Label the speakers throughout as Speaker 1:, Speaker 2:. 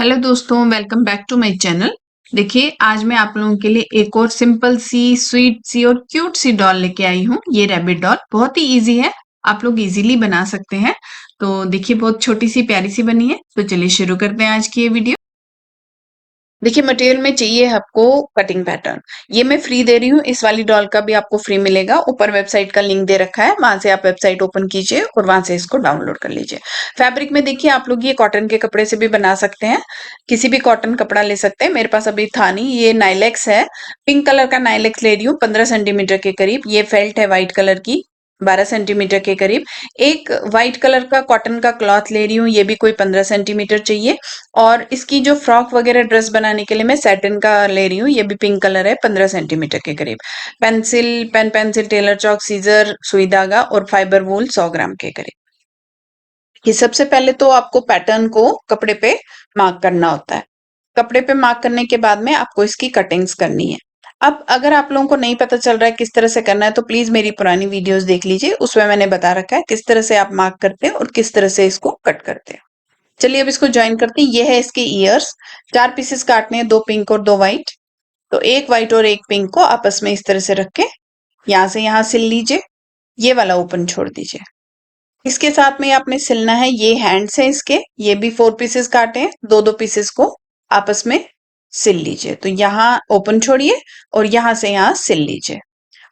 Speaker 1: Hello दोस्तों, welcome back to my channel. देखिए, आज मैं आप लोगों के लिए एक और सिंपल सी, स्वीट सी और क्यूट सी डॉल लेके आई हूँ। ये रैबिट डॉल बहुत ही इजी है, आप लोग इजीली बना सकते हैं। तो देखिए, बहुत छोटी सी प्यारी सी बनी है। तो चलिए शुरू करते हैं आज की ये वीडियो। देखिए, मटेरियल में चाहिए आपको कटिंग पैटर्न। ये मैं फ्री दे रही हूँ, इस वाली डॉल का भी आपको फ्री मिलेगा। ऊपर वेबसाइट का लिंक दे रखा है, वहां से आप वेबसाइट ओपन कीजिए और वहां से इसको डाउनलोड कर लीजिए। फैब्रिक में देखिए, आप लोग ये कॉटन के कपड़े से भी बना सकते हैं, किसी भी कॉटन कपड़ा ले सकते हैं। मेरे पास अभी था नहीं, ये नाइलेक्स है, पिंक कलर का नाइलेक्स ले रही हूँ, 15 सेंटीमीटर के करीब। ये फेल्ट है व्हाइट कलर की, 12 सेंटीमीटर के करीब। एक व्हाइट कलर का कॉटन का क्लॉथ ले रही हूँ, ये भी कोई 15 सेंटीमीटर चाहिए। और इसकी जो फ्रॉक वगैरह ड्रेस बनाने के लिए मैं सैटिन का ले रही हूँ, ये भी पिंक कलर है, 15 सेंटीमीटर के करीब। पेंसिल, टेलर चौक, सीजर, सुई धागा और फाइबर वूल 100 ग्राम के करीब। ये सबसे पहले तो आपको पैटर्न को कपड़े पे मार्क करना होता है। कपड़े पे मार्क करने के बाद में आपको इसकी कटिंग्स करनी है। अब अगर आप लोगों को नहीं पता चल रहा है किस तरह से करना है, तो प्लीज मेरी पुरानी वीडियोस देख लीजिए, उसमें मैंने बता रखा है किस तरह से आप मार्क करते हैं और किस तरह से इसको कट करते हैं। चलिए अब इसको ज्वाइन करते हैं। ये है इसके ईयर्स। 4 पीसेस काटने हैं, 2 पिंक और 2 व्हाइट। तो एक व्हाइट और एक पिंक को आपस में इस तरह से रख के यहाँ से यहाँ सिल लीजिए। ये वाला ओपन छोड़ दीजिए। इसके साथ में आपने सिलना है, ये हैंड्स है इसके, ये भी 4 पीसेस काटे हैं, 2-2 पीसेस को आपस में सिल लीजिए। तो यहाँ ओपन छोड़िए और यहाँ से यहाँ सिल लीजिए।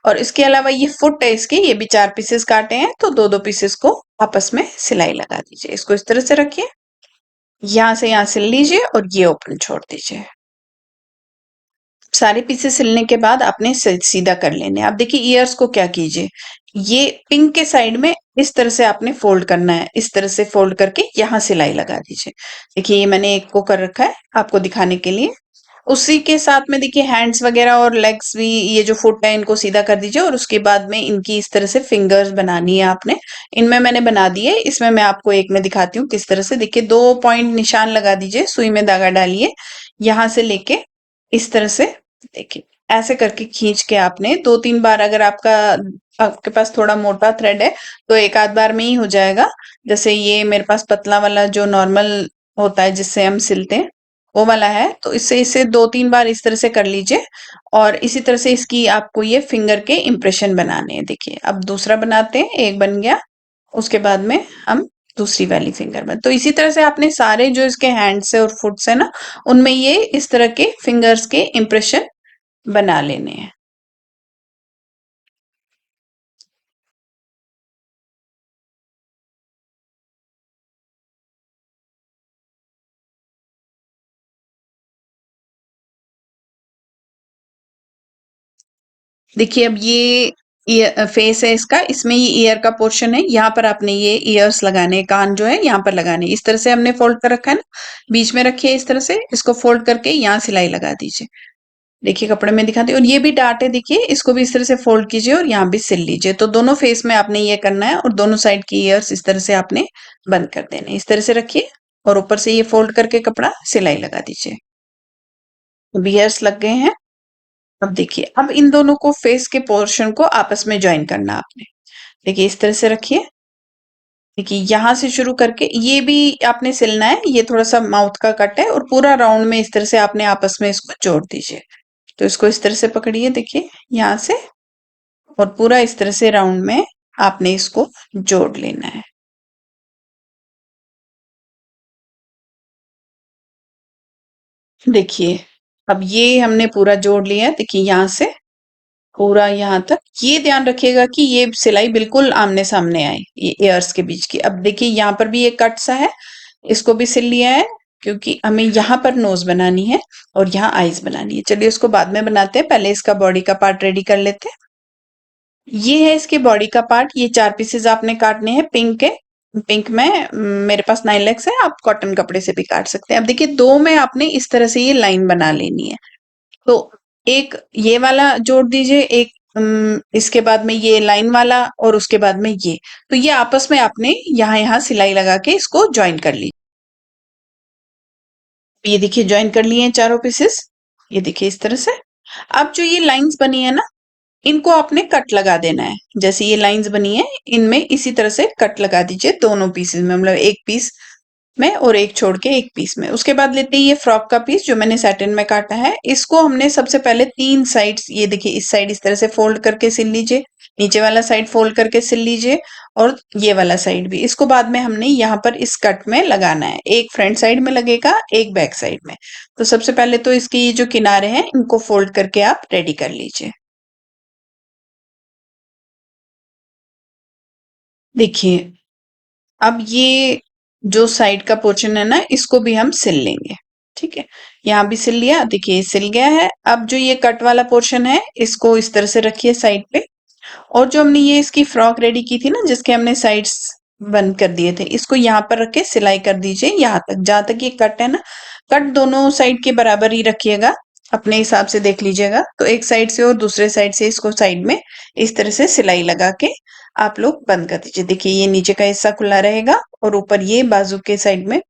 Speaker 1: और इसके अलावा ये फुट है इसके, ये भी 4 पीसेस काटे हैं, तो 2-2 पीसेस को आपस में सिलाई लगा दीजिए। इसको इस तरह से रखिए, यहाँ से यहाँ सिल लीजिए और ये ओपन छोड़ दीजिए। सारे पीसेस सिलने के बाद आपने सीधा कर लेने। अब देखिए ईयर्स को क्या कीजिए, ये पिंक के साइड में इस तरह से आपने फोल्ड करना है, इस तरह से फोल्ड करके यहाँ सिलाई लगा दीजिए। देखिए ये मैंने एक को कर रखा है आपको दिखाने के लिए। उसी के साथ में देखिए हैंड्स वगैरह और लेग्स भी, ये जो फुट है इनको सीधा कर दीजिए और उसके बाद में इनकी इस तरह से फिंगर्स बनानी है आपने। इनमें मैंने बना दिए, इसमें मैं आपको एक में दिखाती हूँ किस तरह से। देखिए 2 पॉइंट निशान लगा दीजिए, सुई में धागा डालिए, यहाँ से लेके इस तरह से देखिए ऐसे करके खींच के आपने 2-3 बार, अगर आपके पास थोड़ा मोटा थ्रेड है तो एक आध बार में ही हो जाएगा। जैसे ये मेरे पास पतला वाला जो नॉर्मल होता है जिससे हम सिलते हैं वो वाला है, तो इससे इसे 2-3 बार इस तरह से कर लीजिए। और इसी तरह से इसकी आपको ये फिंगर के इम्प्रेशन बनाने हैं। देखिए अब दूसरा बनाते हैं, एक बन गया, उसके बाद में हम दूसरी वाली फिंगर में। तो इसी तरह से आपने सारे जो इसके हैंड्स है और फुट्स है ना, उनमें ये इस तरह के फिंगर्स के इम्प्रेशन बना लेने हैं। देखिए अब ये फेस है इसका, इसमें ये ईयर का पोर्शन है, यहाँ पर आपने ये ईयर्स लगाने, कान जो है यहाँ पर लगाने। इस तरह से हमने फोल्ड कर रखा है ना, बीच में रखिए इस तरह से, इसको फोल्ड करके यहाँ सिलाई लगा दीजिए। देखिए कपड़े में दिखाते, और ये भी डार्ट है, देखिए इसको भी इस तरह से फोल्ड कीजिए और यहाँ भी सिल लीजिए। तो दोनों फेस में आपने ये करना है और दोनों साइड की ईयर्स इस तरह से आपने बंद कर देने। इस तरह से रखिए और ऊपर से ये फोल्ड करके कपड़ा सिलाई लगा दीजिए। अब ईयर्स लग गए हैं। अब देखिए अब इन दोनों को, फेस के पोर्शन को आपस में ज्वाइन करना आपने। देखिए इस तरह से रखिए। देखिए यहाँ से शुरू करके ये भी आपने सिलना है, ये थोड़ा सा माउथ का कट है और पूरा राउंड में इस तरह से आपने आपस में इसको जोड़ दीजिए। तो इसको इस तरह से पकड़िए, देखिए यहाँ से, और पूरा इस तरह से राउंड में आपने इसको जोड़ लेना है। देखिए अब ये हमने पूरा जोड़ लिया है, देखिए यहाँ से पूरा यहाँ तक। ये ध्यान रखिएगा कि ये सिलाई बिल्कुल आमने सामने आए, ये एयर्स के बीच की। अब देखिए यहाँ पर भी एक कट सा है, इसको भी सिल लिया है, क्योंकि हमें यहाँ पर नोज बनानी है और यहाँ आईज बनानी है। चलिए उसको बाद में बनाते हैं, पहले इसका बॉडी का पार्ट रेडी कर लेते हैं। ये है इसके बॉडी का पार्ट। ये 4 पीसेस आपने काटने हैं पिंक के। पिंक में मेरे पास 9 लेग्स है, आप कॉटन कपड़े से भी काट सकते हैं। अब देखिए दो में आपने इस तरह से ये लाइन बना लेनी है। तो एक ये वाला जोड़ दीजिए, एक इसके बाद में ये लाइन वाला, और उसके बाद में ये। तो ये आपस में आपने यहाँ यहाँ सिलाई लगा के इसको ज्वाइन कर ली। ये देखिए ज्वाइन कर लिए हैं चारों पीसेस, ये देखिए इस तरह से। अब जो ये लाइंस बनी है ना, इनको आपने कट लगा देना है। जैसे ये लाइंस बनी है, इनमें इसी तरह से कट लगा दीजिए दोनों पीसेस में, मतलब एक पीस में और एक छोड़ के एक पीस में। उसके बाद लेते हैं ये फ्रॉक का पीस जो मैंने सैटिन में काटा है। इसको हमने सबसे पहले 3 साइड्स, ये देखिए इस साइड इस तरह से फोल्ड करके सिल लीजिए, नीचे वाला साइड फोल्ड करके सिल लीजिए और ये वाला साइड भी। इसको बाद में हमने यहाँ पर इस कट में लगाना है, एक फ्रंट साइड में लगेगा, एक बैक साइड में। तो सबसे पहले तो इसके ये जो किनारे हैं इनको फोल्ड करके आप रेडी कर लीजिए। देखिए अब ये जो साइड का पोर्शन है ना इसको भी हम सिल लेंगे। ठीक है, यहाँ भी सिल लिया, देखिए सिल गया है। अब जो ये कट वाला पोर्शन है इसको इस तरह से रखिए साइड पे, और जो हमने ये इसकी फ्रॉक रेडी की थी ना जिसके हमने साइड्स बंद कर दिए थे, इसको यहाँ पर रख के सिलाई कर दीजिए यहाँ तक, जहां तक ये कट है ना। कट दोनों साइड के बराबर ही रखिएगा, अपने हिसाब से देख लीजिएगा। तो एक साइड से और दूसरे साइड से इसको साइड में इस तरह से सिलाई लगा के आप लोग बंद कर दीजिए। देखिए ये नीचे का हिस्सा खुला रहेगा और ऊपर ये बाजू के साइड में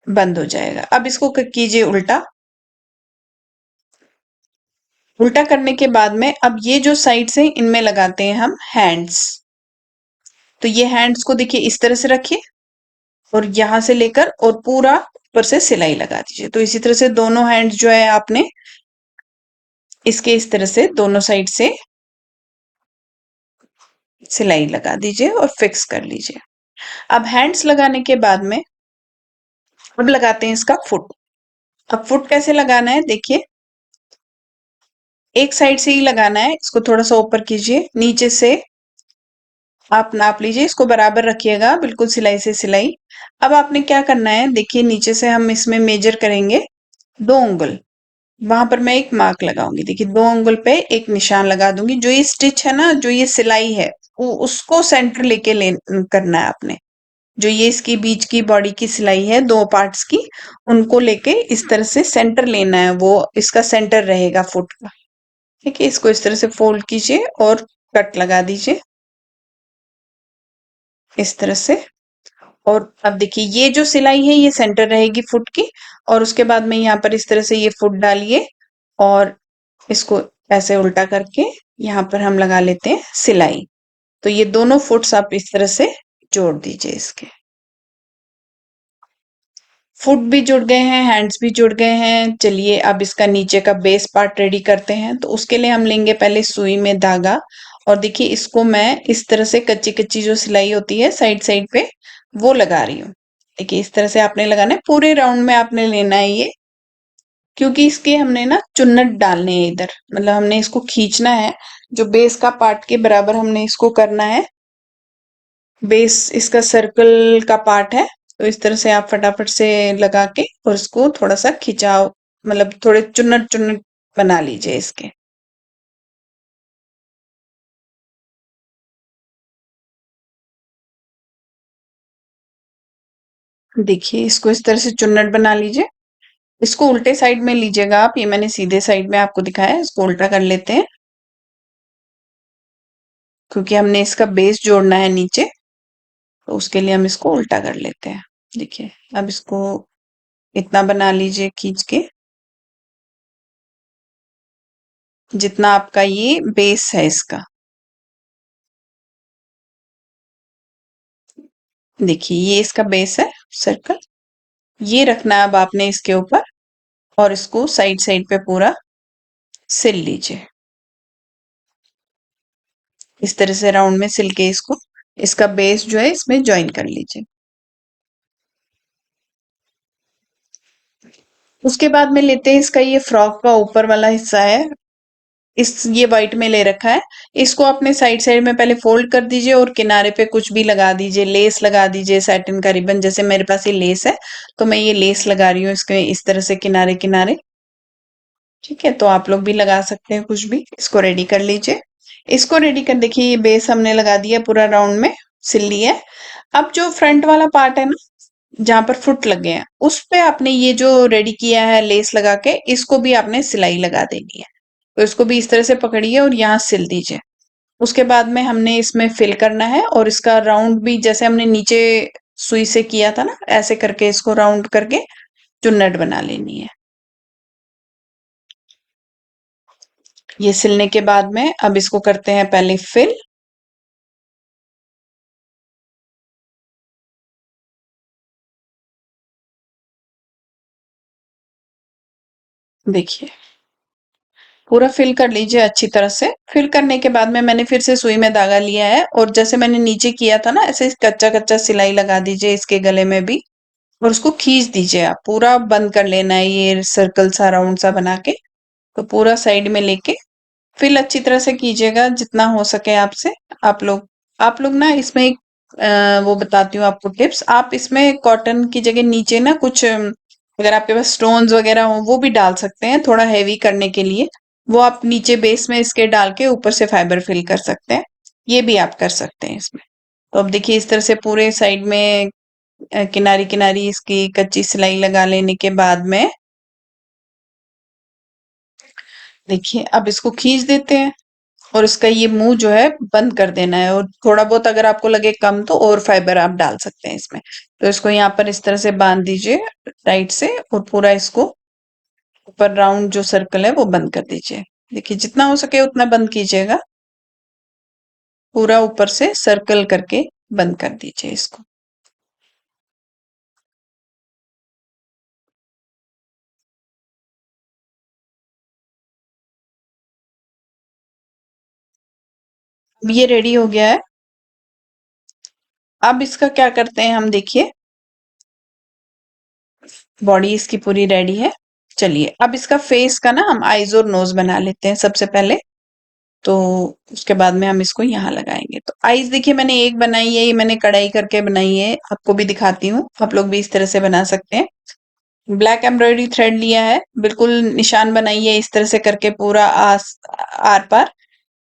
Speaker 1: बंद हो जाएगा। अब इसको कीजिए उल्टा। उल्टा करने के बाद में अब ये जो साइड्स हैं इनमें लगाते हैं हम हैंड्स। तो ये हैंड्स को देखिए इस तरह से रखिए और यहां से लेकर और पूरा ऊपर से सिलाई लगा दीजिए। तो इसी तरह से दोनों हैंड्स जो है आपने इसके इस तरह से दोनों साइड से सिलाई लगा दीजिए और फिक्स कर लीजिए। अब हैंड्स लगाने के बाद में अब लगाते हैं इसका फुट। अब फुट कैसे लगाना है देखिए, एक साइड से ही लगाना है, इसको थोड़ा सा ऊपर कीजिए, नीचे से आप नाप लीजिए, इसको बराबर रखिएगा बिल्कुल सिलाई से सिलाई। अब आपने क्या करना है देखिए, नीचे से हम इसमें मेजर करेंगे 2 उंगल, वहां पर मैं एक मार्क लगाऊंगी। देखिए 2 उंगल पे एक निशान लगा दूंगी। जो ये स्टिच है ना, जो ये सिलाई है वो उसको सेंटर लेके ले करना है आपने। जो ये इसकी बीच की बॉडी की सिलाई है 2 पार्ट्स की, उनको लेके इस तरह से सेंटर लेना है, वो इसका सेंटर रहेगा फुट का। ठीक है, इसको इस तरह से फोल्ड कीजिए और कट लगा दीजिए इस तरह से। और अब देखिए ये जो सिलाई है ये सेंटर रहेगी फुट की, और उसके बाद में यहाँ पर इस तरह से ये फुट डालिए और इसको ऐसे उल्टा करके यहाँ पर हम लगा लेते हैं सिलाई। तो ये दोनों फुट्स आप इस तरह से जोड़ दीजिए इसके। फुट भी जुड़ गए हैं, हैंड्स भी जुड़ गए हैं। चलिए अब इसका नीचे का बेस पार्ट रेडी करते हैं। तो उसके लिए हम लेंगे पहले सुई में धागा, और देखिए इसको मैं इस तरह से कच्ची कच्ची जो सिलाई होती है साइड साइड पे वो लगा रही हूँ। देखिए इस तरह से आपने लगाना है, पूरे राउंड में आपने लेना है ये, क्योंकि इसके हमने ना चुन्नट डालने हैं इधर, मतलब हमने इसको खींचना है। जो बेस का पार्ट के बराबर हमने इसको करना है। बेस इसका सर्कल का पार्ट है, तो इस तरह से आप फटाफट से लगा के और इसको थोड़ा सा खिंचाव, मतलब थोड़े चुन्नट चुन्नट बना लीजिए इसके। देखिए इसको इस तरह से चुन्नट बना लीजिए। इसको उल्टे साइड में लीजिएगा आप, ये मैंने सीधे साइड में आपको दिखाया है, इसको उल्टा कर लेते हैं क्योंकि हमने इसका बेस जोड़ना है नीचे, तो उसके लिए हम इसको उल्टा कर लेते हैं। देखिए अब इसको इतना बना लीजिए खींच के, जितना आपका ये बेस है इसका। देखिए ये इसका बेस है सर्कल, ये रखना है अब आपने इसके ऊपर, और इसको साइड साइड पे पूरा सिल लीजिए इस तरह से राउंड में सिल के इसको, इसका बेस जो है इसमें ज्वाइन कर लीजिए। उसके बाद में लेते हैं इसका ये फ्रॉक का ऊपर वाला हिस्सा है, इस ये व्हाइट में ले रखा है। इसको अपने साइड साइड में पहले फोल्ड कर दीजिए और किनारे पे कुछ भी लगा दीजिए, लेस लगा दीजिए, सैटिन का रिबन, जैसे मेरे पास ये लेस है तो मैं ये लेस लगा रही हूँ इसके इस तरह से किनारे किनारे। ठीक है, तो आप लोग भी लगा सकते हैं कुछ भी। इसको रेडी कर लीजिए। इसको रेडी कर, देखिए ये बेस हमने लगा दिया पूरा राउंड में, सिल लिया है। अब जो फ्रंट वाला पार्ट है ना, जहां पर फुट लगे हैं, उस पे आपने ये जो रेडी किया है लेस लगा के, इसको भी आपने सिलाई लगा देनी है। तो इसको भी इस तरह से पकड़िए और यहाँ सिल दीजिए। उसके बाद में हमने इसमें फिल करना है, और इसका राउंड भी जैसे हमने नीचे सुई से किया था ना, ऐसे करके इसको राउंड करके चुन्नट बना लेनी है। ये सिलने के बाद में अब इसको करते हैं पहले फिल। देखिए पूरा फिल कर लीजिए अच्छी तरह से। फिल करने के बाद में मैंने फिर से सुई में धागा लिया है और जैसे मैंने नीचे किया था ना, ऐसे कच्चा कच्चा सिलाई लगा दीजिए इसके गले में भी और उसको खींच दीजिए। आप पूरा बंद कर लेना है ये सर्कल सा राउंड सा बना के। तो पूरा साइड में लेके फिल अच्छी तरह से कीजिएगा जितना हो सके आपसे। आप लोग ना इसमें एक वो बताती हूँ आपको टिप्स। आप इसमें कॉटन की जगह नीचे ना कुछ अगर आपके पास स्टोन्स वगैरह हो वो भी डाल सकते हैं थोड़ा हैवी करने के लिए। वो आप नीचे बेस में इसके डाल के ऊपर से फाइबर फिल कर सकते हैं। ये भी आप कर सकते हैं इसमें। तो अब देखिए इस तरह से पूरे साइड में किनारी किनारी इसकी कच्ची सिलाई लगा लेने के बाद में देखिए अब इसको खींच देते हैं और इसका ये मुंह जो है बंद कर देना है। और थोड़ा बहुत अगर आपको लगे कम तो और फाइबर आप डाल सकते हैं इसमें। तो इसको यहाँ पर इस तरह से बांध दीजिए टाइट से और पूरा इसको ऊपर राउंड जो सर्कल है वो बंद कर दीजिए। देखिए जितना हो सके उतना बंद कीजिएगा। पूरा ऊपर से सर्कल करके बंद कर दीजिए इसको। अब ये रेडी हो गया है। अब इसका क्या करते हैं हम, देखिए बॉडी इसकी पूरी रेडी है। चलिए अब इसका फेस का ना हम आईज और नोज बना लेते हैं सबसे पहले। तो उसके बाद में हम इसको यहाँ लगाएंगे। तो आईज देखिए मैंने एक बनाई है, ये मैंने कढ़ाई करके बनाई है, आपको भी दिखाती हूँ। आप लोग भी इस तरह से बना सकते हैं। ब्लैक एम्ब्रॉयडरी थ्रेड लिया है, बिल्कुल निशान बनाइए इस तरह से करके पूरा आर पार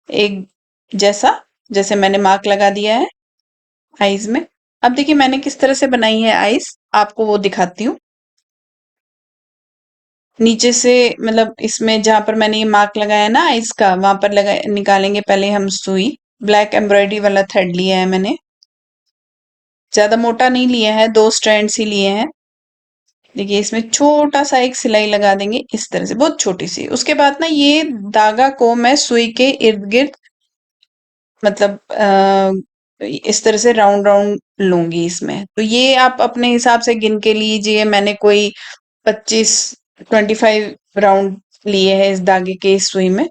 Speaker 1: एक जैसा, जैसे मैंने मार्क लगा दिया है आईज में। अब देखिए मैंने किस तरह से बनाई है आईज, आपको वो दिखाती हूँ। नीचे से मतलब इसमें जहां पर मैंने ये मार्क लगाया ना आईज का, वहां पर लगा निकालेंगे पहले हम सुई। ब्लैक एम्ब्रॉयडरी वाला थ्रेड लिया है मैंने, ज्यादा मोटा नहीं लिया है, 2 स्ट्रैंड्स ही लिए हैं। देखिए इसमें छोटा सा एक सिलाई लगा देंगे इस तरह से, बहुत छोटी सी। उसके बाद ना ये धागा को मैं सुई के इर्द गिर्द मतलब इस तरह से राउंड राउंड लूंगी इसमें। तो ये आप अपने हिसाब से गिन के लीजिए। मैंने कोई 25-25 राउंड लिए हैं इस धागे के इस सुई में।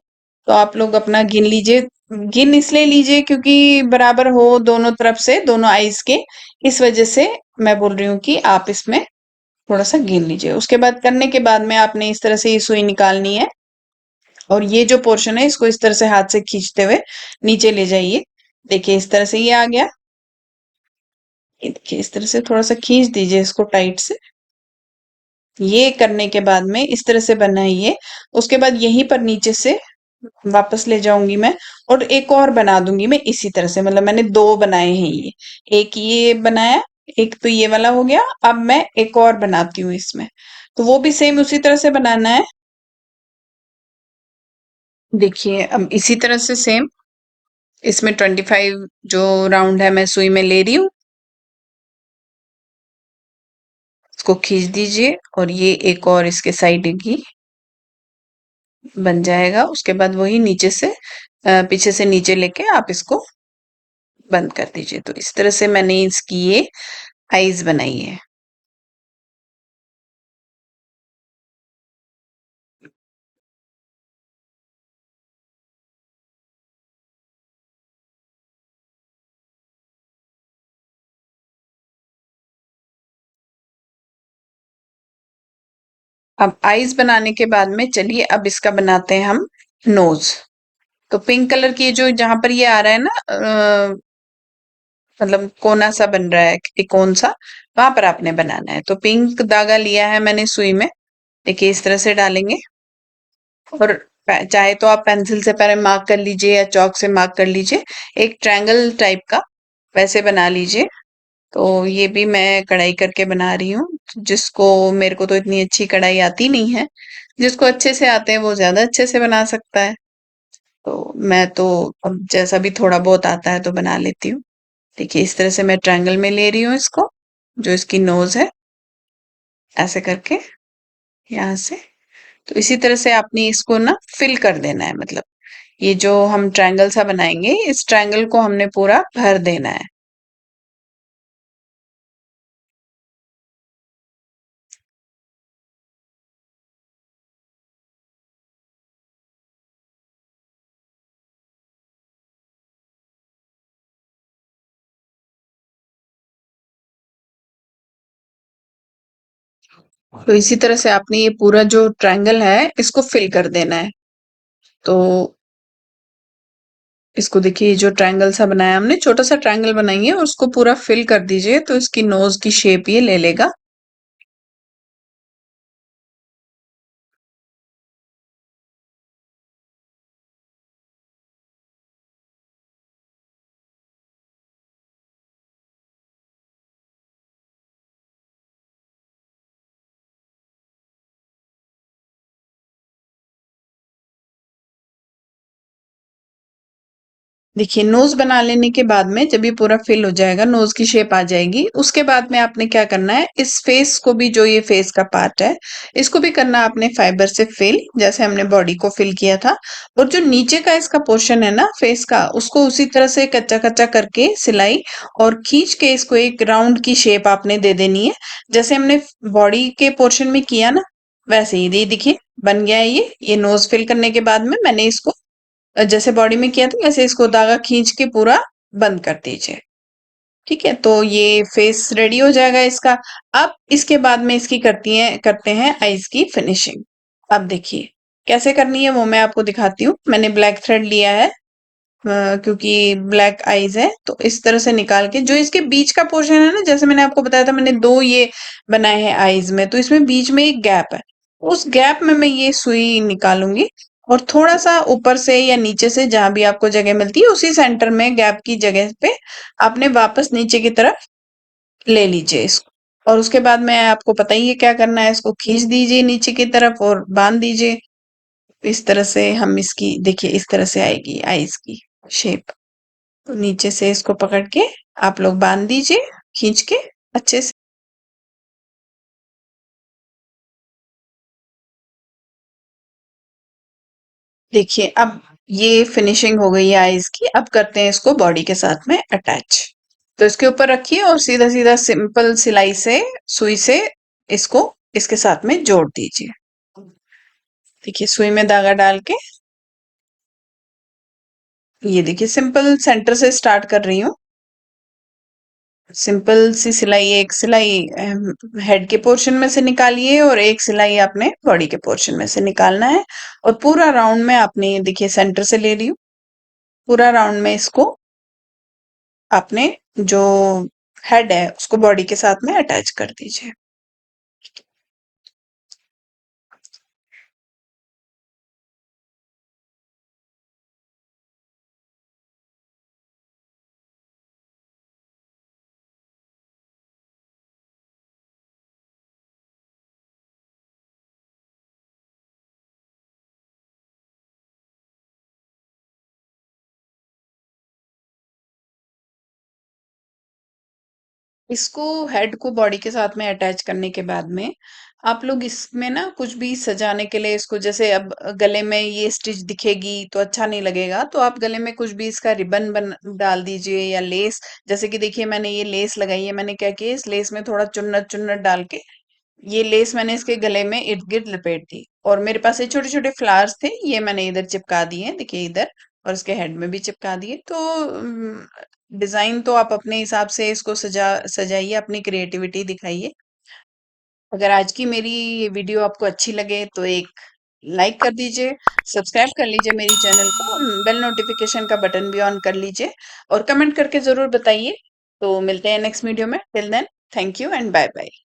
Speaker 1: तो आप लोग अपना गिन लीजिए। गिन इसलिए लीजिए क्योंकि बराबर हो दोनों तरफ से, दोनों आइस के। इस वजह से मैं बोल रही हूँ कि आप इसमें थोड़ा सा गिन लीजिए। उसके बाद करने के बाद में आपने इस तरह से ये सुई निकालनी है और ये जो पोर्शन है इसको इस तरह से हाथ से खींचते हुए नीचे ले जाइए। देखिए इस तरह से ये आ गया। ये देखिए इस तरह से थोड़ा सा खींच दीजिए इसको टाइट से। ये करने के बाद में इस तरह से बनाइए। उसके बाद यहीं पर नीचे से वापस ले जाऊंगी मैं और एक और बना दूंगी मैं इसी तरह से। मतलब मैंने 2 बनाए हैं ये, एक ये बनाया, एक तो ये वाला हो गया। अब मैं एक और बनाती हूँ इसमें, तो वो भी सेम उसी तरह से बनाना है। देखिए अब इसी तरह से सेम इसमें 25 जो राउंड है मैं सुई में ले रही हूँ, इसको खींच दीजिए और ये एक और इसके साइड की बन जाएगा। उसके बाद वही नीचे से पीछे से नीचे लेके आप इसको बंद कर दीजिए। तो इस तरह से मैंने इसकी ये आईज बनाई है। अब आईज बनाने के बाद में चलिए अब इसका बनाते हैं हम नोज। तो पिंक कलर की जो जहां पर ये आ रहा है ना मतलब कोना सा बन रहा है त्रिकोण सा, वहां पर आपने बनाना है। तो पिंक धागा लिया है मैंने सुई में। देखिए इस तरह से डालेंगे और चाहे तो आप पेंसिल से पहले मार्क कर लीजिए या चौक से मार्क कर लीजिए, एक ट्रायंगल टाइप का वैसे बना लीजिए। तो ये भी मैं कढ़ाई करके बना रही हूँ। जिसको, मेरे को तो इतनी अच्छी कढ़ाई आती नहीं है, जिसको अच्छे से आते हैं वो ज्यादा अच्छे से बना सकता है। तो मैं तो अब जैसा भी थोड़ा बहुत आता है तो बना लेती हूँ। देखिए इस तरह से मैं ट्रायंगल में ले रही हूँ इसको, जो इसकी नोज है, ऐसे करके यहाँ से। तो इसी तरह से आपने इसको ना फिल कर देना है। मतलब ये जो हम ट्रायंगल सा बनाएंगे इस ट्रायंगल को हमने पूरा भर देना है। तो इसी तरह से आपने ये पूरा जो ट्रायंगल है इसको फिल कर देना है। तो इसको देखिए, जो ट्रायंगल सा बनाया हमने, छोटा सा ट्रायंगल बनाएंगे और उसको पूरा फिल कर दीजिए, तो इसकी नोज की शेप ये ले लेगा। देखिए, नोज बना लेने के बाद में जब ये पूरा फिल हो जाएगा, नोज की शेप आ जाएगी, उसके बाद में आपने क्या करना है, इस फेस को भी, जो ये फेस का पार्ट है, इसको भी करना है आपने फाइबर से फिल, जैसे हमने बॉडी को फिल किया था। और जो नीचे का इसका पोर्शन है ना फेस का, उसको उसी तरह से कच्चा कच्चा करके सिलाई और खींच के इसको एक राउंड की शेप आपने दे देनी है, जैसे हमने बॉडी के पोर्शन में किया ना, वैसे ही। ये देखिए, बन गया है ये नोज फिल करने के बाद में मैंने इसको जैसे बॉडी में किया था, वैसे इसको धागा खींच के पूरा बंद कर दीजिए। ठीक है, तो ये फेस रेडी हो जाएगा इसका। अब इसके बाद में इसकी करते हैं आईज की फिनिशिंग। अब देखिए कैसे करनी है वो मैं आपको दिखाती हूँ। मैंने ब्लैक थ्रेड लिया है, क्योंकि ब्लैक आईज है, तो इस तरह से निकाल के जो इसके बीच का पोर्शन है ना, जैसे मैंने आपको बताया था, मैंने दो ये बनाए हैं आईज में, तो इसमें बीच में एक गैप है, उस गैप में मैं ये सुई निकालूंगी और थोड़ा सा ऊपर से या नीचे से, जहां भी आपको जगह मिलती है, उसी सेंटर में गैप की जगह पे आपने वापस नीचे की तरफ ले लीजिए इसको। और उसके बाद में आपको पता ही है क्या करना है, इसको खींच दीजिए नीचे की तरफ और बांध दीजिए। इस तरह से हम इसकी, देखिए इस तरह से आएगी आईज की शेप। तो नीचे से इसको पकड़ के आप लोग बांध दीजिए खींच के अच्छे से। देखिए, अब ये फिनिशिंग हो गई है आईज की। अब करते हैं इसको बॉडी के साथ में अटैच। तो इसके ऊपर रखिए और सीधा सीधा सिंपल सिलाई से, सुई से इसको इसके साथ में जोड़ दीजिए। देखिए, सुई में धागा डाल के, ये देखिए सिंपल सेंटर से स्टार्ट कर रही हूँ। सिंपल सी सिलाई, एक सिलाई हेड के पोर्शन में से निकालिए और एक सिलाई आपने बॉडी के पोर्शन में से निकालना है। और पूरा राउंड में आपने, देखिए सेंटर से ले रही हूँ, पूरा राउंड में इसको आपने जो हेड है उसको बॉडी के साथ में अटैच कर दीजिए। इसको, हेड को बॉडी के साथ में अटैच करने के बाद में आप लोग इसमें ना कुछ भी सजाने के लिए, इसको जैसे अब गले में ये स्टिच दिखेगी तो अच्छा नहीं लगेगा, तो आप गले में कुछ भी इसका रिबन बन डाल दीजिए या लेस। जैसे कि देखिए मैंने ये लेस लगाई है, मैंने क्या किया, इस लेस में थोड़ा चुन्नट चुन्नट डाल के ये लेस मैंने इसके गले में इर्द गिर्द लपेट दी। और मेरे पास ये छोटे छोटे फ्लावर्स थे, ये मैंने इधर चिपका दिए हैं, देखिए इधर, और इसके हेड में भी चिपका दिए। तो डिजाइन तो आप अपने हिसाब से इसको सजाइए, अपनी क्रिएटिविटी दिखाइए। अगर आज की मेरी ये वीडियो आपको अच्छी लगे तो एक लाइक कर दीजिए, सब्सक्राइब कर लीजिए मेरी चैनल को, और बेल नोटिफिकेशन का बटन भी ऑन कर लीजिए, और कमेंट करके जरूर बताइए। तो मिलते हैं नेक्स्ट वीडियो में, till then thank you and bye bye.